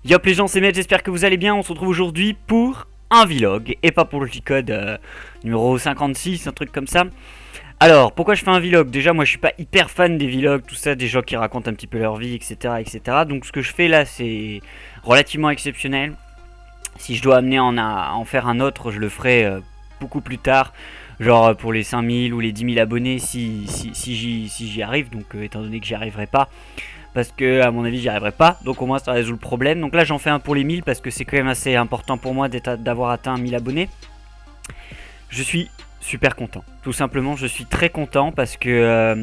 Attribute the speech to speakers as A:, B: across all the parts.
A: Yop les gens, c'est Med, j'espère que vous allez bien. On se retrouve aujourd'hui pour un vlog et pas pour le G-Code numéro 56, un truc comme ça. Alors, pourquoi je fais un vlog? Déjà, moi je suis pas hyper fan des vlogs, tout ça, des gens qui racontent un petit peu leur vie, etc. etc. Donc ce que je fais là, c'est relativement exceptionnel. Si je dois amener à en faire un autre, je le ferai beaucoup plus tard. Genre pour les 5000 ou les 10 000 abonnés si j'y arrive. Donc étant donné que j'y arriverai pas, parce que à mon avis j'y arriverai pas, donc au moins ça résout le problème. Donc là j'en fais un pour les 1000 parce que c'est quand même assez important pour moi d'avoir atteint 1000 abonnés. Je suis super content, tout simplement je suis très content parce que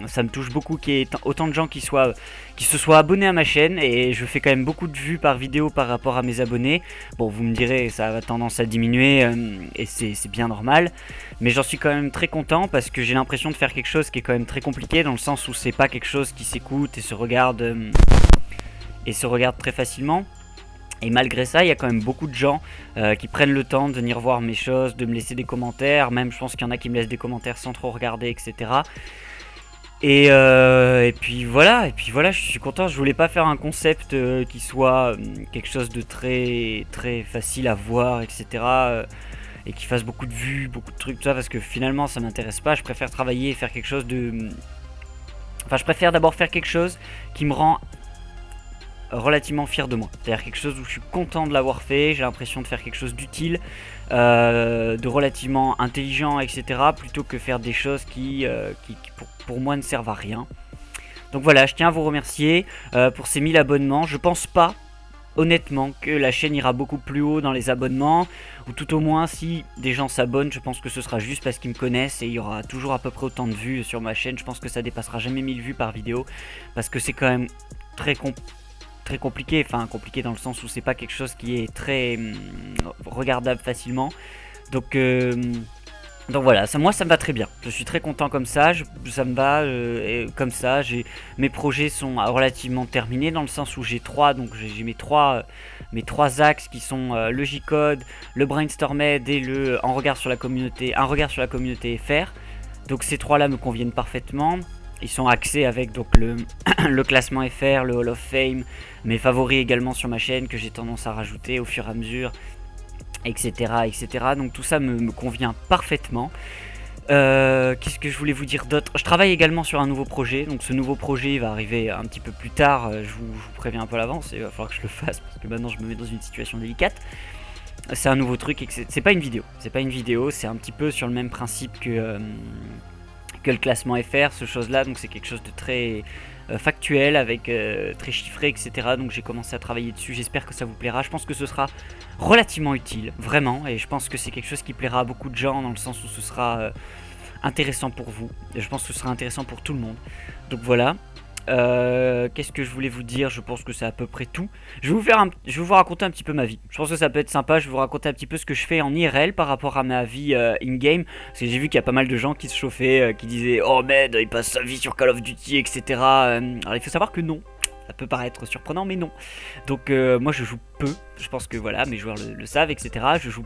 A: ça me touche beaucoup qu'il y ait autant de gens qui se soient abonnés à ma chaîne, et je fais quand même beaucoup de vues par vidéo par rapport à mes abonnés. Bon, vous me direz ça a tendance à diminuer et c'est bien normal, mais j'en suis quand même très content parce que j'ai l'impression de faire quelque chose qui est quand même très compliqué, dans le sens où c'est pas quelque chose qui s'écoute et se regarde très facilement. Et malgré ça, il y a quand même beaucoup de gens qui prennent le temps de venir voir mes choses, de me laisser des commentaires. Même je pense qu'il y en a qui me laissent des commentaires sans trop regarder, etc. Et puis voilà, je suis content. Je voulais pas faire un concept qui soit quelque chose de très très facile à voir, etc. Et qui fasse beaucoup de vues, beaucoup de trucs, tout ça, parce que finalement ça m'intéresse pas. Je préfère travailler et faire quelque chose de... Enfin, je préfère d'abord faire quelque chose qui me rend relativement fier de moi, c'est-à-dire quelque chose où je suis content de l'avoir fait, j'ai l'impression de faire quelque chose d'utile, de relativement intelligent, etc., plutôt que faire des choses qui pour moi ne servent à rien. Donc voilà, je tiens à vous remercier pour ces 1000 abonnements. Je pense pas honnêtement que la chaîne ira beaucoup plus haut dans les abonnements, ou tout au moins si des gens s'abonnent, je pense que ce sera juste parce qu'ils me connaissent, et il y aura toujours à peu près autant de vues sur ma chaîne. Je pense que ça dépassera jamais 1000 vues par vidéo, parce que c'est quand même très compliqué, enfin compliqué dans le sens où c'est pas quelque chose qui est très regardable facilement. Donc voilà, moi ça me va très bien. Je suis très content comme ça, ça me va comme ça. Mes projets sont relativement terminés, dans le sens où j'ai mes trois axes qui sont le J-Code, le Brainstormed et le un regard sur la communauté FR. Donc ces trois là me conviennent parfaitement. Ils sont axés avec donc le classement FR, le Hall of Fame, mes favoris également sur ma chaîne que j'ai tendance à rajouter au fur et à mesure, etc. etc. Donc tout ça me convient parfaitement. Qu'est-ce que je voulais vous dire d'autre? Je travaille également sur un nouveau projet, donc ce nouveau projet va arriver un petit peu plus tard, je vous préviens un peu à l'avance, et il va falloir que je le fasse parce que maintenant je me mets dans une situation délicate. C'est un nouveau truc et c'est pas une vidéo, c'est un petit peu sur le même principe que le classement FR, ce chose là, donc c'est quelque chose de très factuel, avec très chiffré, etc. Donc j'ai commencé à travailler dessus, j'espère que ça vous plaira. Je pense que ce sera relativement utile, vraiment, et je pense que c'est quelque chose qui plaira à beaucoup de gens, dans le sens où ce sera intéressant pour vous, et je pense que ce sera intéressant pour tout le monde. Donc voilà. Qu'est-ce que je voulais vous dire? Je pense que c'est à peu près tout. Je vais vous raconter un petit peu ma vie. Je pense que ça peut être sympa. Je vais vous raconter un petit peu ce que je fais en IRL par rapport à ma vie in-game. Parce que j'ai vu qu'il y a pas mal de gens qui se chauffaient, qui disaient "Oh Med, il passe sa vie sur Call of Duty, etc." Alors il faut savoir que non. Ça peut paraître surprenant, mais non. Donc moi je joue peu. Je pense que voilà, mes joueurs le savent, etc. Je joue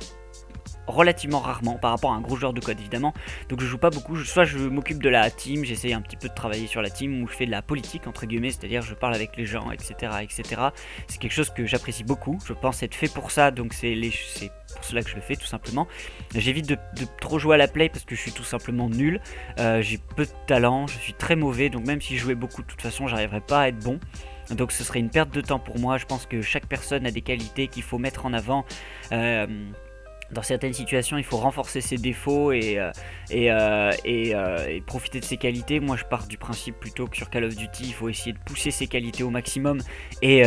A: relativement rarement par rapport à un gros joueur de code, évidemment. Donc je joue pas beaucoup, soit je m'occupe de la team, j'essaye un petit peu de travailler sur la team, ou je fais de la politique entre guillemets, c'est-à-dire je parle avec les gens, etc. etc. C'est quelque chose que j'apprécie beaucoup, je pense être fait pour ça, donc c'est pour cela que je le fais, tout simplement. J'évite de trop jouer à la play parce que je suis tout simplement nul, j'ai peu de talent, je suis très mauvais, donc même si je jouais beaucoup, de toute façon j'arriverais pas à être bon. Donc ce serait une perte de temps pour moi. Je pense que chaque personne a des qualités qu'il faut mettre en avant. Dans certaines situations, il faut renforcer ses défauts et profiter de ses qualités. Moi, je pars du principe plutôt que sur Call of Duty, il faut essayer de pousser ses qualités au maximum et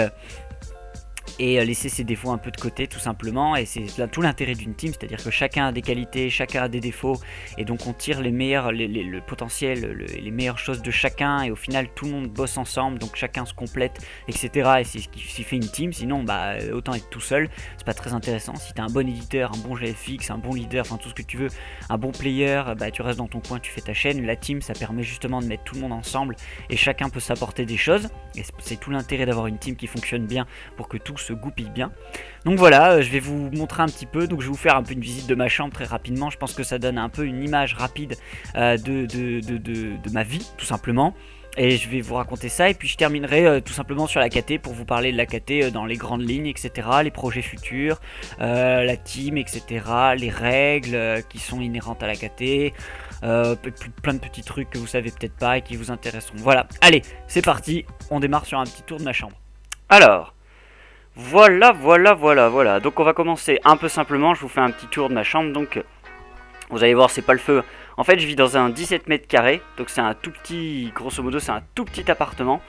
A: laisser ses défauts un peu de côté, tout simplement. Et c'est là tout l'intérêt d'une team, c'est-à-dire que chacun a des qualités, chacun a des défauts, et donc on tire le potentiel, les meilleures choses de chacun, et au final tout le monde bosse ensemble, donc chacun se complète, etc. Et c'est ce qui fait une team. Sinon autant être tout seul, c'est pas très intéressant. Si t'as un bon éditeur, un bon GFX, un bon leader, enfin tout ce que tu veux, un bon player, tu restes dans ton coin, tu fais ta chaîne. La team, ça permet justement de mettre tout le monde ensemble, et chacun peut s'apporter des choses, et c'est tout l'intérêt d'avoir une team qui fonctionne bien pour que tout se goupille bien. Donc voilà, je vais vous montrer un petit peu, donc je vais vous faire un peu une visite de ma chambre très rapidement. Je pense que ça donne un peu une image rapide de ma vie, tout simplement. Et je vais vous raconter ça, et puis je terminerai tout simplement sur la KT pour vous parler de la KT dans les grandes lignes, etc. Les projets futurs, la team, etc. Les règles qui sont inhérentes à la KT, plein de petits trucs que vous savez peut-être pas et qui vous intéresseront. Voilà, allez, c'est parti, on démarre sur un petit tour de ma chambre. Alors, voilà. Donc on va commencer un peu simplement, je vous fais un petit tour de ma chambre, donc vous allez voir, c'est pas le feu. En fait, je vis dans un 17 mètres carrés, donc c'est un tout petit, grosso modo, c'est un tout petit appartement.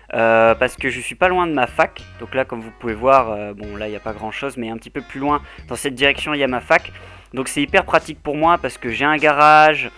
A: Parce que je suis pas loin de ma fac. Donc là, comme vous pouvez voir, bon là, il n'y a pas grand chose, mais un petit peu plus loin, dans cette direction, il y a ma fac. Donc c'est hyper pratique pour moi parce que j'ai un garage,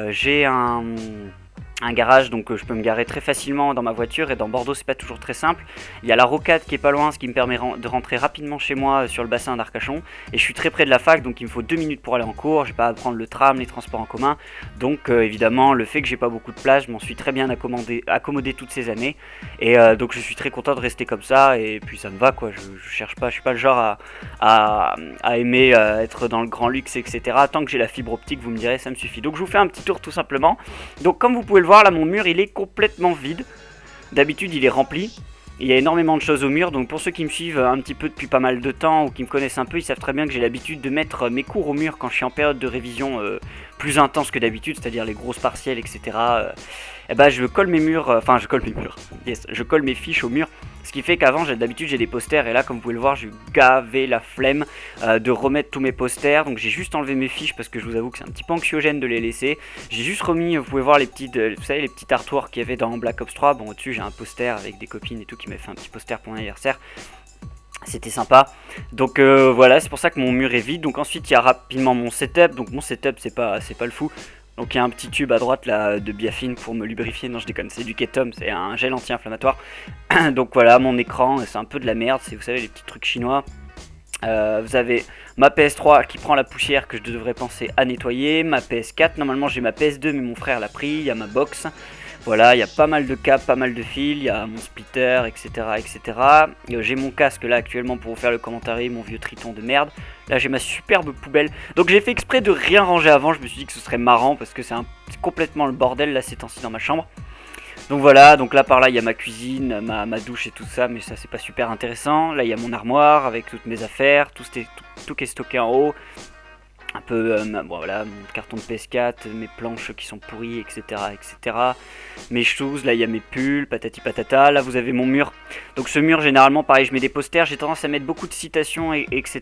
A: j'ai un garage, donc je peux me garer très facilement dans ma voiture, et dans Bordeaux c'est pas toujours très simple. Il y a la rocade qui est pas loin, ce qui me permet de rentrer rapidement chez moi sur le bassin d'Arcachon, et je suis très près de la fac, donc il me faut 2 minutes pour aller en cours, j'ai pas à prendre le tram, les transports en commun, donc évidemment le fait que j'ai pas beaucoup de place, je m'en suis très bien accommodé toutes ces années, et donc je suis très content de rester comme ça, et puis ça me va quoi, je cherche pas, je suis pas le genre à aimer être dans le grand luxe, etc. Tant que j'ai la fibre optique, vous me direz, ça me suffit. Donc je vous fais un petit tour tout simplement. Donc comme vous pouvez le voir, là mon mur il est complètement vide. D'habitude il est rempli. Il y a énormément de choses au mur, donc pour ceux qui me suivent un petit peu depuis pas mal de temps ou qui me connaissent un peu, ils savent très bien que j'ai l'habitude de mettre mes cours au mur quand je suis en période de révision plus intense que d'habitude, c'est-à-dire les grosses partielles, etc. Et bah je colle mes murs, je colle mes fiches au mur, ce qui fait qu'avant d'habitude j'ai des posters, et là comme vous pouvez le voir j'ai gavé la flemme de remettre tous mes posters, donc j'ai juste enlevé mes fiches parce que je vous avoue que c'est un petit peu anxiogène de les laisser. J'ai juste remis, vous pouvez voir les petites, vous savez les petits artworks qu'il y avait dans Black Ops 3, bon au-dessus j'ai un poster avec des copines et tout qui m'avaient fait un petit poster pour mon anniversaire. C'était sympa, donc voilà, c'est pour ça que mon mur est vide. Donc ensuite il y a rapidement mon setup, donc mon setup c'est pas le fou. Donc il y a un petit tube à droite là de biafine pour me lubrifier, non je déconne, c'est du Ketom, c'est un gel anti-inflammatoire. Donc voilà, mon écran c'est un peu de la merde, c'est vous savez les petits trucs chinois. Vous avez ma PS3 qui prend la poussière que je devrais penser à nettoyer, ma PS4, normalement j'ai ma PS2 mais mon frère l'a pris, il y a ma box. Voilà, il y a pas mal de câbles, pas mal de fils, il y a mon splitter, etc. J'ai mon casque là actuellement pour vous faire le commentaire, mon vieux Triton de merde. Là j'ai ma superbe poubelle. Donc j'ai fait exprès de rien ranger avant, je me suis dit que ce serait marrant parce que c'est complètement le bordel là ces temps-ci dans ma chambre. Donc voilà, donc là par là il y a ma cuisine, ma douche et tout ça, mais ça c'est pas super intéressant. Là il y a mon armoire avec toutes mes affaires, tout qui est stocké en haut. Un peu, bon, voilà, mon carton de PS4, mes planches qui sont pourries, etc. Mes choses, là il y a mes pulls, patati patata. Là vous avez mon mur. Donc ce mur, généralement, pareil, je mets des posters. J'ai tendance à mettre beaucoup de citations, etc.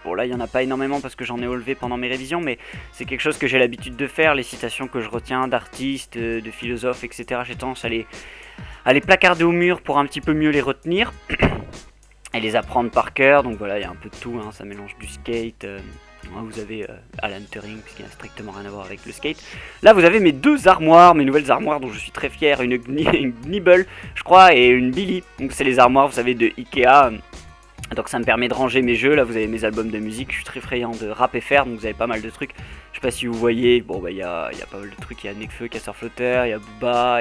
A: Bon, là il n'y en a pas énormément parce que j'en ai enlevé pendant mes révisions, mais c'est quelque chose que j'ai l'habitude de faire. Les citations que je retiens d'artistes, de philosophes, etc. J'ai tendance à les placarder au mur pour un petit peu mieux les retenir. Et les apprendre par cœur, donc voilà, il y a un peu de tout, hein, ça mélange du skate, vous avez Alan Turing, puisqu'il n'a strictement rien à voir avec le skate. Là vous avez mes deux armoires, mes nouvelles armoires dont je suis très fier, une Nibble, je crois, et une Billy, donc c'est les armoires, vous savez, de Ikea. Donc ça me permet de ranger mes jeux, là vous avez mes albums de musique, je suis très friand de rap FR, donc vous avez pas mal de trucs. Je sais pas si vous voyez, bon bah il y a pas mal de trucs, il y a Nekfeu, Casseur Flotteur, il y a Booba,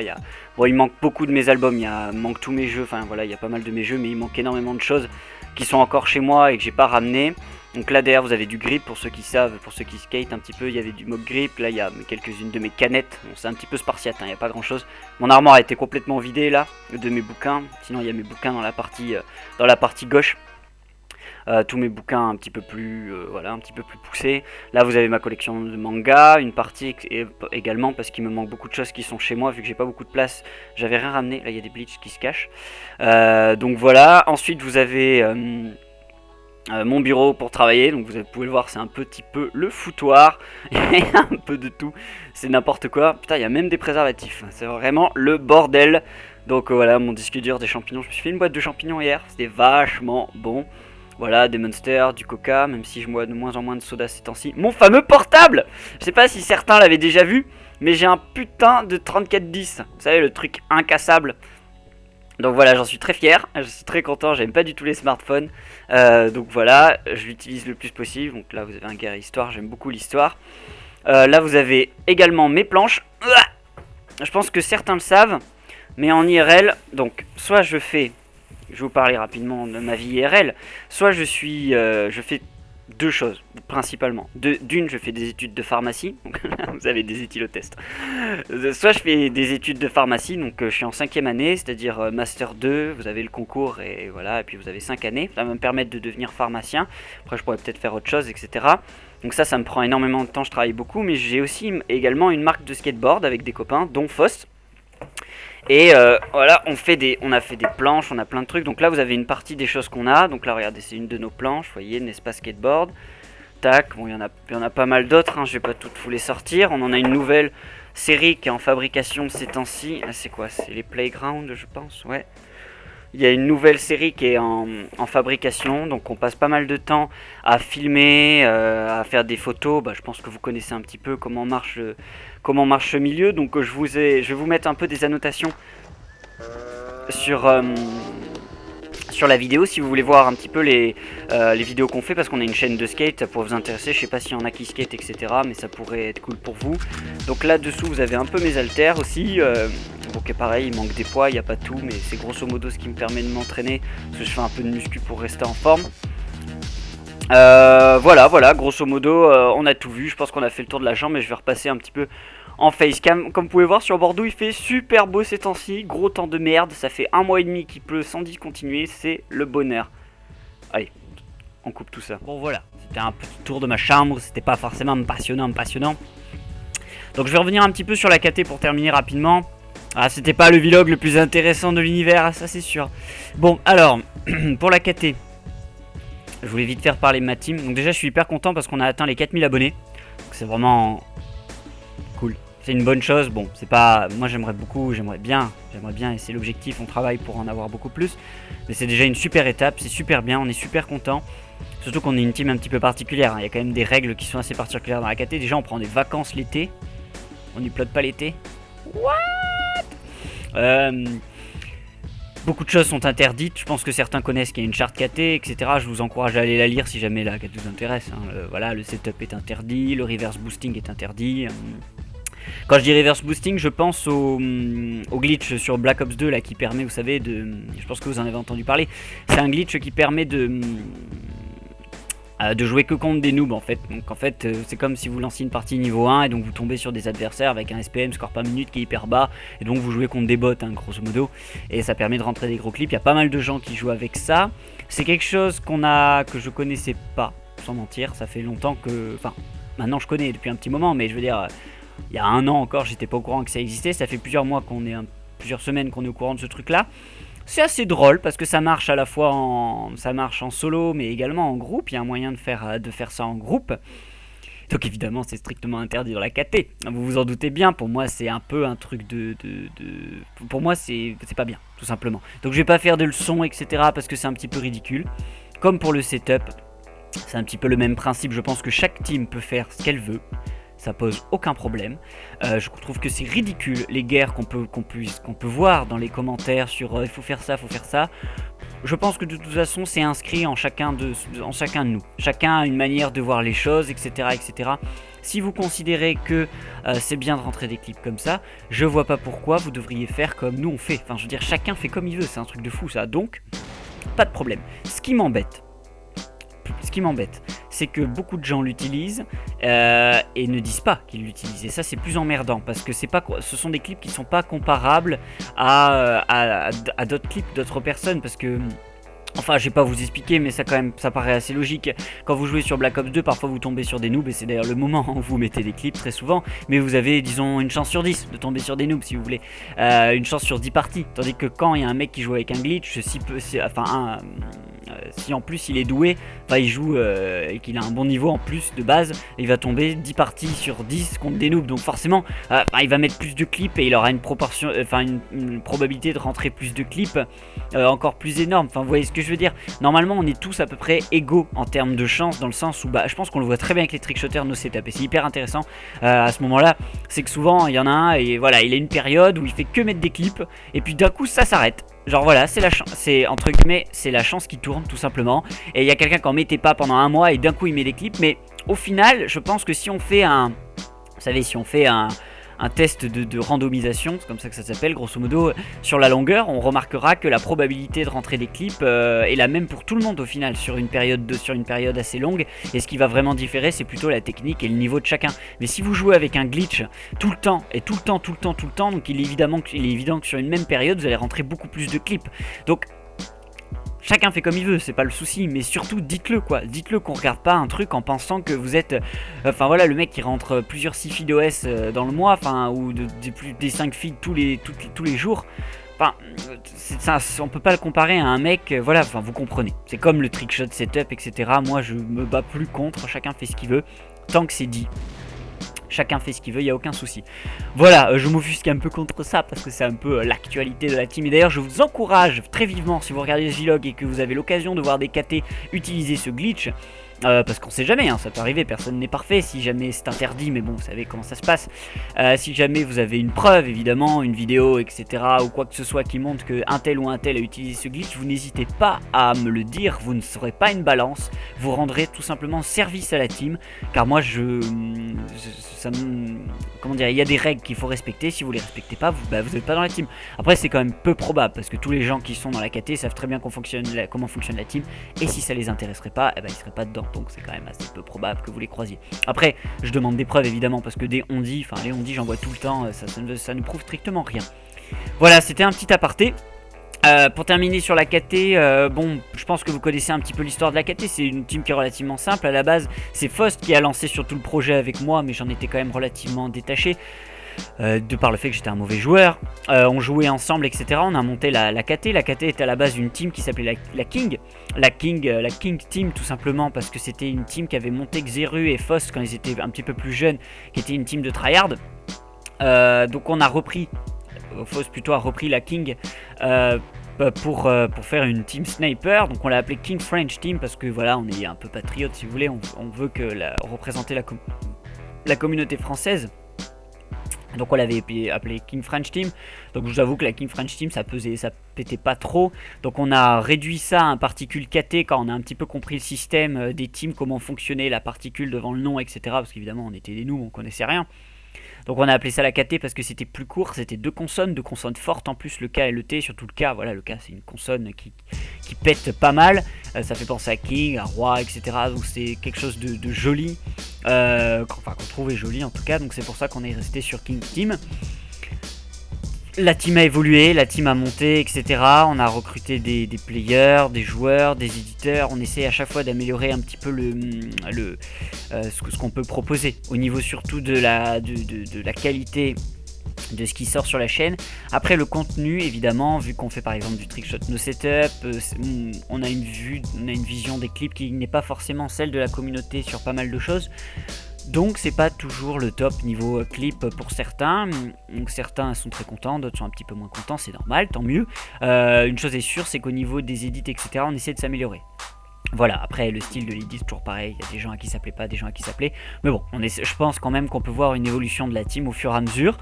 A: bon il manque beaucoup de mes albums, il manque tous mes jeux, enfin voilà, il y a pas mal de mes jeux, mais il manque énormément de choses qui sont encore chez moi et que j'ai pas ramené. Donc là derrière vous avez du grip pour ceux qui savent, pour ceux qui skate un petit peu, il y avait du mock grip, là il y a quelques-unes de mes canettes, bon c'est un petit peu spartiate, il n'y a pas grand chose. Mon armoire a été complètement vidée là, de mes bouquins, sinon il y a mes bouquins dans la partie gauche. Tous mes bouquins un petit peu plus poussés. Là vous avez ma collection de mangas, une partie également parce qu'il me manque beaucoup de choses qui sont chez moi vu que j'ai pas beaucoup de place, j'avais rien ramené. Là il y a des Bleach qui se cachent, donc voilà. Ensuite vous avez mon bureau pour travailler, donc vous pouvez le voir, c'est un petit peu le foutoir. Il y a un peu de tout, c'est n'importe quoi. Putain, il y a même des préservatifs, c'est vraiment le bordel. Donc voilà, mon disque dur, des champignons, je me suis fait une boîte de champignons hier, c'était vachement bon. Voilà, des Monsters, du Coca, même si je bois de moins en moins de soda ces temps-ci. Mon fameux portable! Je sais pas si certains l'avaient déjà vu, mais j'ai un putain de 3410. Vous savez, le truc incassable. Donc voilà, j'en suis très fier, je suis très content, j'aime pas du tout les smartphones. Donc voilà, je l'utilise le plus possible. Donc là, vous avez un guerre histoire, j'aime beaucoup l'histoire. Là, vous avez également mes planches. Je pense que certains le savent, mais en IRL, donc soit je vais vous parler rapidement de ma vie IRL. Soit je fais deux choses, principalement. D'une, je fais des études de pharmacie, donc là, vous avez des éthylotestes. Soit je fais des études de pharmacie, donc je suis en 5e année, c'est-à-dire Master 2, vous avez le concours, et voilà, et puis vous avez 5 années. Ça va me permettre de devenir pharmacien. Après, je pourrais peut-être faire autre chose, etc. Donc ça me prend énormément de temps, je travaille beaucoup, mais j'ai aussi également une marque de skateboard avec des copains, dont Faust. Et voilà, on a fait des planches, on a plein de trucs. Donc là, vous avez une partie des choses qu'on a. Donc là, regardez, c'est une de nos planches, vous voyez, n'est-ce pas, skateboard. Tac, bon, il y en a pas mal d'autres, hein, je vais pas toutes vous les sortir. On en a une nouvelle série qui est en fabrication ces temps-ci. Ah, c'est quoi? C'est les Playground, je pense, ouais. Il y a une nouvelle série qui est en fabrication, donc on passe pas mal de temps à filmer, à faire des photos. Bah, je pense que vous connaissez un petit peu comment marche ce milieu, donc je vais vous mettre un peu des annotations sur la vidéo si vous voulez voir un petit peu les vidéos qu'on fait, parce qu'on a une chaîne de skate, ça pourrait vous intéresser. Je sais pas s'il y en a qui skate, etc., mais ça pourrait être cool pour vous. Donc là dessous vous avez un peu mes haltères aussi. Donc pareil, il manque des poids, il n'y a pas tout, mais c'est grosso modo ce qui me permet de m'entraîner, parce que je fais un peu de muscu pour rester en forme. Voilà, grosso modo, on a tout vu. Je pense qu'on a fait le tour de la chambre, mais je vais repasser un petit peu en facecam. Comme vous pouvez voir, sur Bordeaux, il fait super beau ces temps-ci. Gros temps de merde, ça fait 1 mois et demi qu'il pleut sans discontinuer, c'est le bonheur. Allez, on coupe tout ça. Bon voilà, c'était un petit tour de ma chambre, c'était pas forcément passionnant. Donc je vais revenir un petit peu sur la KT pour terminer rapidement. Ah, c'était pas le vlog le plus intéressant de l'univers, ça c'est sûr. Bon, alors, pour la KT, je voulais vite faire parler de ma team. Donc déjà, je suis hyper content parce qu'on a atteint les 4000 abonnés. C'est vraiment cool. C'est une bonne chose. Bon, c'est pas... Moi, j'aimerais bien, et c'est l'objectif, on travaille pour en avoir beaucoup plus. Mais c'est déjà une super étape, c'est super bien, on est super content. Surtout qu'on est une team un petit peu particulière, hein. Il y a quand même des règles qui sont assez particulières dans la KT. Déjà, on prend des vacances l'été. On n'y plotte pas l'été. What? Beaucoup de choses sont interdites. Je pense que certains connaissent qu'il y a une charte KT, etc. Je vous encourage à aller la lire si jamais la KT vous intéresse, hein. Voilà, le setup est interdit, le reverse boosting est interdit. Quand je dis reverse boosting, je pense au glitch sur Black Ops 2 là, qui permet, vous savez, je pense que vous en avez entendu parler. C'est un glitch qui permet de jouer que contre des noobs en fait. Donc en fait c'est comme si vous lanciez une partie niveau 1 et donc vous tombez sur des adversaires avec un SPM, score par minute, qui est hyper bas, et donc vous jouez contre des bots, hein, grosso modo, et ça permet de rentrer des gros clips. Il y a pas mal de gens qui jouent avec ça. C'est quelque chose que je connaissais pas, sans mentir. Ça fait longtemps que... Enfin, maintenant je connais depuis un petit moment, mais je veux dire, il y a 1 an encore, j'étais pas au courant que ça existait. Ça fait plusieurs mois plusieurs semaines qu'on est au courant de ce truc là. C'est assez drôle parce que ça marche à la fois en solo, mais également en groupe. Il y a un moyen de faire ça en groupe. Donc évidemment, c'est strictement interdit dans la KT. Vous vous en doutez bien. Pour moi, c'est un peu un truc pour moi, c'est pas bien, tout simplement. Donc je vais pas faire de leçons, etc. parce que c'est un petit peu ridicule. Comme pour le setup, c'est un petit peu le même principe. Je pense que chaque team peut faire ce qu'elle veut. Ça pose aucun problème. Je trouve que c'est ridicule les guerres qu'on peut voir dans les commentaires sur il faut faire ça, faut faire ça. Je pense que de toute façon c'est inscrit en chacun de nous. Chacun a une manière de voir les choses, etc. etc. Si vous considérez que c'est bien de rentrer des clips comme ça, je vois pas pourquoi vous devriez faire comme nous on fait. Enfin je veux dire, chacun fait comme il veut, c'est un truc de fou ça. Donc, pas de problème. Ce qui m'embête, c'est que beaucoup de gens l'utilisent et ne disent pas qu'ils l'utilisent. Et ça, c'est plus emmerdant parce que ce sont des clips qui ne sont pas comparables à d'autres clips d'autres personnes. Parce que, enfin, je vais pas vous expliquer, mais ça paraît assez logique. Quand vous jouez sur Black Ops 2, parfois vous tombez sur des noobs, et c'est d'ailleurs le moment où vous mettez des clips très souvent. Mais vous avez, disons, une chance sur 10 de tomber sur des noobs si vous voulez. Une chance sur 10 parties. Tandis que quand il y a un mec qui joue avec un glitch, si en plus il est doué, il joue et qu'il a un bon niveau en plus de base, il va tomber 10 parties sur 10 contre des noobs. Donc forcément, il va mettre plus de clips et il aura une probabilité de rentrer plus de clips encore plus énorme. Enfin, vous voyez ce que je veux dire. Normalement, on est tous à peu près égaux en termes de chance, dans le sens où je pense qu'on le voit très bien avec les trickshotters, nos setups. Et c'est hyper intéressant à ce moment-là. C'est que souvent, il y en a un et voilà, il a une période où il fait que mettre des clips et puis d'un coup, ça s'arrête. Genre voilà, c'est entre guillemets, c'est la chance qui tourne tout simplement. Et il y a quelqu'un qui en mettait pas pendant 1 mois et d'un coup il met des clips. Mais au final, je pense que si on fait un test de randomisation, c'est comme ça que ça s'appelle, grosso modo, sur la longueur, on remarquera que la probabilité de rentrer des clips est la même pour tout le monde au final, sur une période assez longue, et ce qui va vraiment différer, c'est plutôt la technique et le niveau de chacun. Mais si vous jouez avec un glitch tout le temps, donc il est évident que sur une même période, vous allez rentrer beaucoup plus de clips. Donc, chacun fait comme il veut, c'est pas le souci, mais surtout dites-le quoi, dites-le qu'on regarde pas un truc en pensant que vous êtes, enfin voilà, le mec qui rentre plusieurs 6 feeds OS dans le mois, enfin, ou des 5 feeds tous les jours, enfin, on peut pas le comparer à un mec, voilà, enfin vous comprenez, c'est comme le trickshot setup, etc. Moi je me bats plus contre, chacun fait ce qu'il veut, tant que c'est dit. Chacun fait ce qu'il veut, il n'y a aucun souci. Voilà, je m'offusque un peu contre ça parce que c'est un peu l'actualité de la team. Et d'ailleurs, je vous encourage très vivement, si vous regardez le vlog et que vous avez l'occasion de voir des KT utiliser ce glitch, parce qu'on sait jamais, hein, ça peut arriver, personne n'est parfait, si jamais c'est interdit, mais bon, vous savez comment ça se passe. Si jamais vous avez une preuve, évidemment, une vidéo, etc., ou quoi que ce soit qui montre qu'un tel ou un tel a utilisé ce glitch, vous n'hésitez pas à me le dire, vous ne serez pas une balance, vous rendrez tout simplement service à la team, car moi, comment dire, il y a des règles qu'il faut respecter, si vous les respectez pas, vous n'êtes pas dans la team. Après, c'est quand même peu probable, parce que tous les gens qui sont dans la KT savent très bien comment fonctionne la team, et si ça les intéresserait pas, eh ben, ils seraient pas dedans. Donc c'est quand même assez peu probable que vous les croisiez. Après, je demande des preuves évidemment, parce que des on-dit, enfin les on-dit j'en vois tout le temps, ça ne prouve strictement rien. Voilà, c'était un petit aparté. Pour terminer sur la KT, bon, je pense que vous connaissez un petit peu l'histoire de la KT, c'est une team qui est relativement simple. À la base, c'est Faust qui a lancé sur tout le projet avec moi, mais j'en étais quand même relativement détaché. De par le fait que j'étais un mauvais joueur, on jouait ensemble, etc. On a monté la KT. La KT était à la base une team qui s'appelait la King. La King Team, tout simplement parce que c'était une team qui avait monté Xeru et Foss quand ils étaient un petit peu plus jeunes, qui était une team de tryhard. Donc on a repris, Foss plutôt a repris la King pour faire une team sniper. Donc on l'a appelé King French Team parce que voilà, on est un peu patriote si vous voulez, on veut représenter la communauté française. Donc on l'avait appelé King French Team. Donc je vous avoue que la King French Team ça pétait pas trop. Donc on a réduit ça à un particule KT quand on a un petit peu compris le système des teams, comment fonctionnait la particule devant le nom, etc. Parce qu'évidemment on était des noobs, on connaissait rien. Donc on a appelé ça la KT parce que c'était plus court, c'était deux consonnes fortes en plus, le K et le T, surtout le K, voilà, le K c'est une consonne qui pète pas mal, ça fait penser à King, à Roi, etc. Donc c'est quelque chose de joli, qu'on trouvait joli en tout cas, donc c'est pour ça qu'on est resté sur King Team. La team a évolué, la team a monté, etc. On a recruté des players, des joueurs, des éditeurs. On essaie à chaque fois d'améliorer un petit peu ce qu'on peut proposer au niveau surtout de la qualité de ce qui sort sur la chaîne. Après le contenu, évidemment, vu qu'on fait par exemple du trickshot no setup, on a une vision des clips qui n'est pas forcément celle de la communauté sur pas mal de choses. Donc c'est pas toujours le top niveau clip pour certains. Donc certains sont très contents, d'autres sont un petit peu moins contents, c'est normal, tant mieux. Une chose est sûre, c'est qu'au niveau des edits, etc., on essaie de s'améliorer. Voilà, après le style de l'edit c'est toujours pareil, il y a des gens à qui ça plaît pas, des gens à qui ça plaît. Mais bon, je pense quand même qu'on peut voir une évolution de la team au fur et à mesure.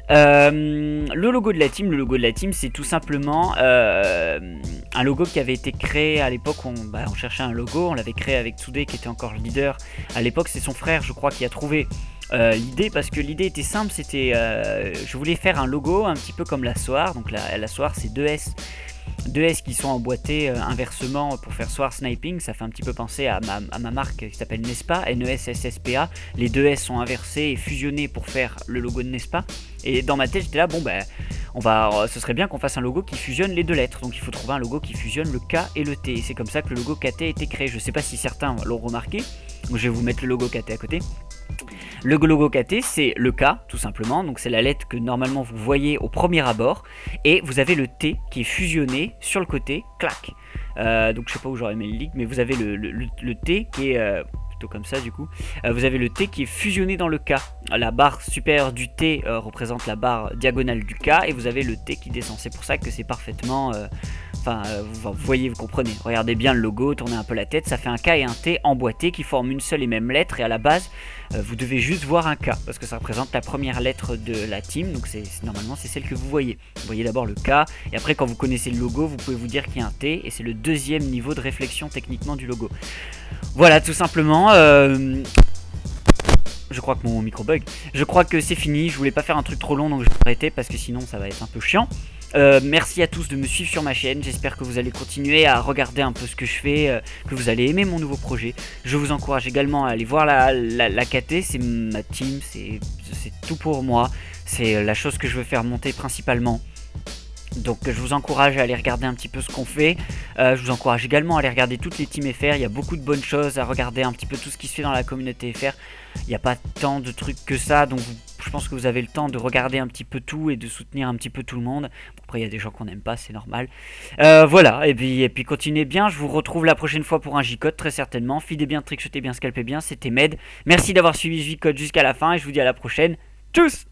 A: Le logo de la team, c'est tout simplement un logo qui avait été créé à l'époque, on cherchait un logo, on l'avait créé avec Tsude qui était encore le leader. À l'époque c'est son frère je crois qui a trouvé l'idée, parce que l'idée était simple, c'était je voulais faire un logo un petit peu comme la Soar, donc la Soar c'est 2S qui sont emboîtés inversement pour faire Soar Sniping. Ça fait un petit peu penser à ma marque qui s'appelle Nespa, N-E-S-S-S-P-A. Les 2S sont inversés et fusionnés pour faire le logo de Nespa. Et dans ma tête j'étais là, bon ben ce serait bien qu'on fasse un logo qui fusionne les deux lettres. Donc il faut trouver un logo qui fusionne le K et le T. Et c'est comme ça que le logo KT a été créé. Je sais pas si certains l'ont remarqué, donc je vais vous mettre le logo KT à côté. Le logo KT c'est le K tout simplement, donc c'est la lettre que normalement vous voyez au premier abord, et vous avez le T qui est fusionné sur le côté, clac. Donc je sais pas où j'aurais mis le link, mais vous avez le T qui est plutôt comme ça du coup. Vous avez le T qui est fusionné dans le K. La barre supérieure du T représente la barre diagonale du K, et vous avez le T qui descend. C'est pour ça que c'est parfaitement... vous voyez, vous comprenez. Regardez bien le logo, tournez un peu la tête, ça fait un K et un T emboîtés qui forment une seule et même lettre, et à la base vous devez juste voir un K parce que ça représente la première lettre de la team, donc normalement c'est celle que vous voyez. Vous voyez d'abord le K, et après quand vous connaissez le logo vous pouvez vous dire qu'il y a un T, et c'est le deuxième niveau de réflexion techniquement du logo. Voilà tout simplement. Je crois que mon micro bug. Je crois que c'est fini. Je voulais pas faire un truc trop long, donc je vais arrêter parce que sinon ça va être un peu chiant. Merci à tous de me suivre sur ma chaîne. J'espère que vous allez continuer à regarder un peu ce que je fais, que vous allez aimer mon nouveau projet. Je vous encourage également à aller voir la KT. C'est ma team, c'est tout pour moi. C'est la chose que je veux faire monter principalement. Donc je vous encourage à aller regarder un petit peu ce qu'on fait. Je vous encourage également à aller regarder toutes les teams FR. Il y a beaucoup de bonnes choses à regarder, un petit peu tout ce qui se fait dans la communauté FR. Il n'y a pas tant de trucs que ça, donc je pense que vous avez le temps de regarder un petit peu tout et de soutenir un petit peu tout le monde. Après il y a des gens qu'on n'aime pas, c'est normal. Voilà, et puis continuez bien. Je vous retrouve la prochaine fois pour un J-Code très certainement. Feedez bien, trickshotez bien, scalpez bien. C'était Med. Merci d'avoir suivi J-Code jusqu'à la fin et je vous dis à la prochaine. Tchuss!